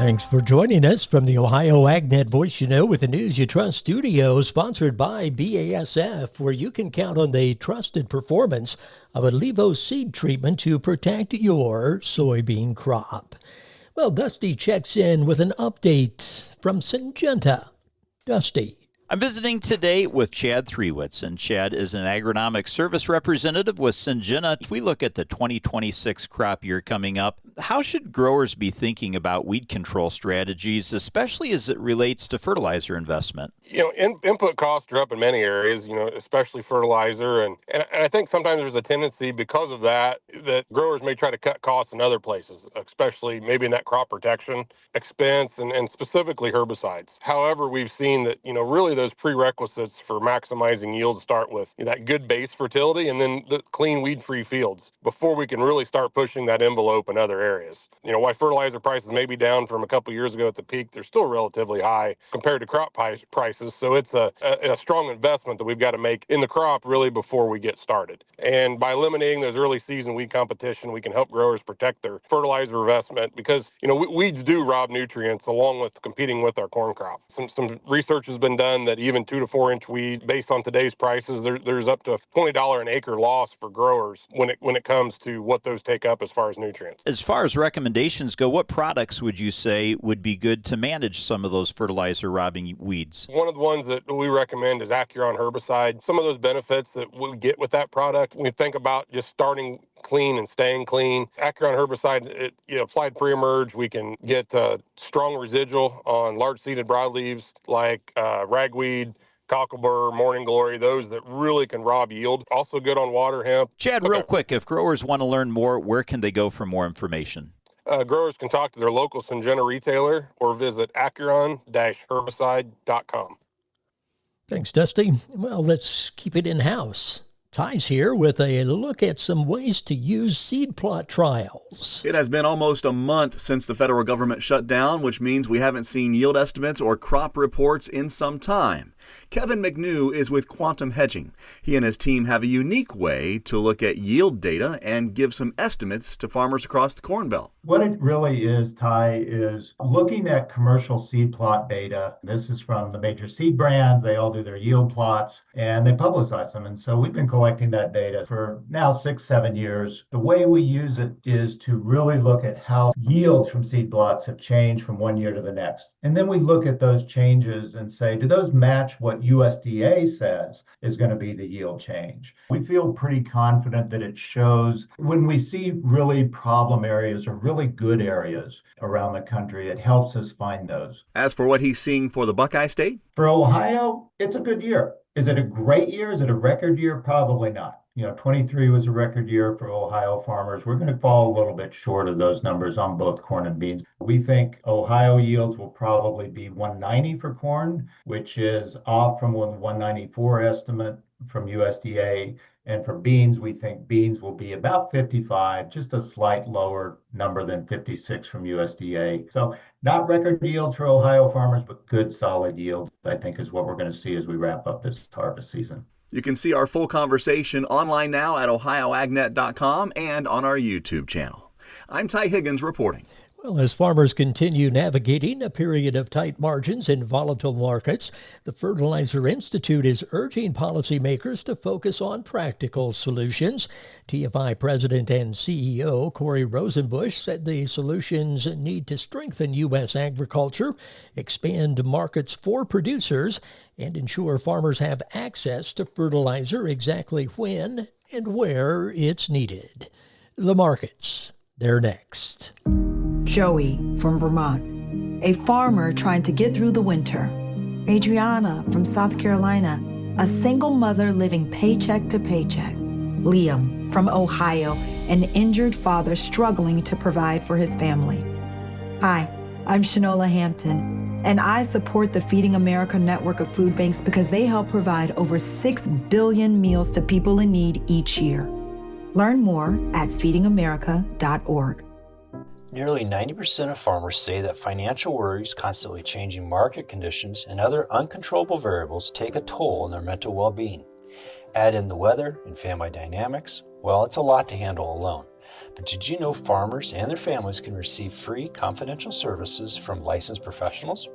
Thanks for joining us from the Ohio AgNet Voice You Know with the News You Trust studio, sponsored by BASF, where you can count on the trusted performance of a Levo seed treatment to protect your soybean crop. Well, Dusty checks in with an update from Syngenta. Dusty. I'm visiting today with Chad Thriewitz, and Chad is an agronomic service representative with Syngenta. We look at the 2026 crop year coming up. How should growers be thinking about weed control strategies, especially as it relates to fertilizer investment? Input costs are up in many areas, especially fertilizer. And I think sometimes there's a tendency because of that growers may try to cut costs in other places, especially maybe in that crop protection expense and specifically herbicides. However, we've seen that, really those prerequisites for maximizing yield start with that good base fertility and then the clean weed-free fields before we can really start pushing that envelope in other areas. Why fertilizer prices may be down from a couple years ago at the peak, they're still relatively high compared to crop prices. So it's a strong investment that we've got to make in the crop really before we get started. And by eliminating those early season weed competition, we can help growers protect their fertilizer investment because, weeds do rob nutrients along with competing with our corn crop. Some research has been done that even 2 to 4 inch weeds, based on today's prices, there's up to a $20 an acre loss for growers when it comes to what those take up as far as nutrients. As far as recommendations go, what products would you say would be good to manage some of those fertilizer robbing weeds? One of the ones that we recommend is Acuron herbicide. Some of those benefits that we get with that product, we think about just starting clean and staying clean. Acuron herbicide, applied pre-emerge, we can get strong residual on large seeded broadleaves like ragweed, cocklebur, morning glory, those that really can rob yield. Also good on water hemp. Chad, real quick, if growers want to learn more, where can they go for more information? Growers can talk to their local Syngenta retailer or visit acuron-herbicide.com. Thanks, Dusty. Well, let's keep it in-house. Ty's here with a look at some ways to use seed plot trials. It has been almost a month since the federal government shut down, which means we haven't seen yield estimates or crop reports in some time. Kevin McNew is with Quantum Hedging. He and his team have a unique way to look at yield data and give some estimates to farmers across the Corn Belt. What it really is, Ty, is looking at commercial seed plot data. This is from the major seed brands. They all do their yield plots and they publicize them. And so we've been collecting that data for now 6-7 years. The way we use it is to really look at how yields from seed plots have changed from one year to the next. And then we look at those changes and say, do those match what USDA says is going to be the yield change? We feel pretty confident that it shows when we see really problem areas or really good areas around the country, it helps us find those. As for what he's seeing for the Buckeye State? For Ohio, it's a good year. Is it a great year? Is it a record year? Probably not. 23 was a record year for Ohio farmers. We're going to fall a little bit short of those numbers on both corn and beans. We think Ohio yields will probably be 190 for corn, which is off from the 194 estimate from USDA. And for beans, we think beans will be about 55, just a slight lower number than 56 from USDA. So not record yields for Ohio farmers, but good solid yields, I think, is what we're going to see as we wrap up this harvest season. You can see our full conversation online now at ohioagnet.com and on our YouTube channel. I'm Ty Higgins reporting. Well, as farmers continue navigating a period of tight margins in volatile markets, the Fertilizer Institute is urging policymakers to focus on practical solutions. TFI President and CEO Corey Rosenbusch said the solutions need to strengthen U.S. agriculture, expand markets for producers, and ensure farmers have access to fertilizer exactly when and where it's needed. The markets, they're next. Joey from Vermont, a farmer trying to get through the winter. Adriana from South Carolina, a single mother living paycheck to paycheck. Liam from Ohio, an injured father struggling to provide for his family. Hi, I'm Shanola Hampton, and I support the Feeding America network of food banks because they help provide over 6 billion meals to people in need each year. Learn more at feedingamerica.org. Nearly 90% of farmers say that financial worries, constantly changing market conditions, and other uncontrollable variables take a toll on their mental well-being. Add in the weather and family dynamics, well, it's a lot to handle alone. But did you know farmers and their families can receive free confidential services from licensed professionals?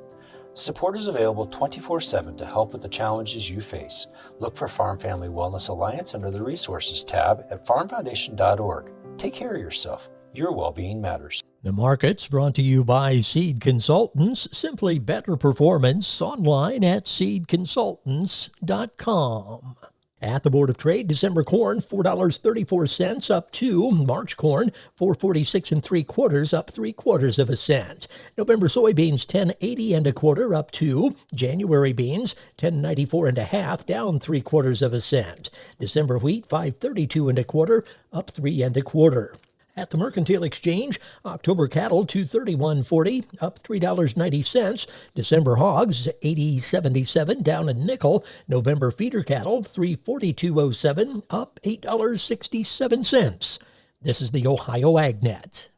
Support is available 24/7 to help with the challenges you face. Look for Farm Family Wellness Alliance under the Resources tab at farmfoundation.org. Take care of yourself. Your well-being matters. The market's brought to you by Seed Consultants. Simply better performance online at seedconsultants.com. At the Board of Trade, December corn, $4.34 up 2. March corn, $4.46 3/4 up 3/4 cent. November soybeans, $10.80 1/4 up 2. January beans, $10.94 1/2 down 3/4 cent. December wheat, $5.32 1/4 up 3 1/4. At the Mercantile Exchange, October cattle, $231.40, up $3.90. December hogs, $80.77, down a nickel. November feeder cattle, $342.07, up $8.67. This is the Ohio AgNet.